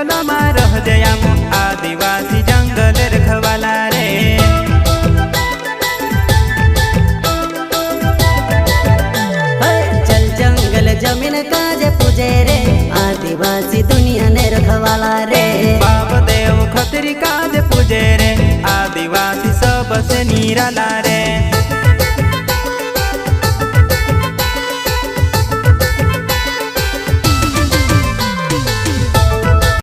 जंगल में रह जया आदिवासी जंगल रखवाला रे। चल जंगल जमीन काजे पूजे रे आदिवासी दुनिया ने रखवाला रे। बाप देव खतरी काज पूजे रे आदिवासी सबसे निराला रे।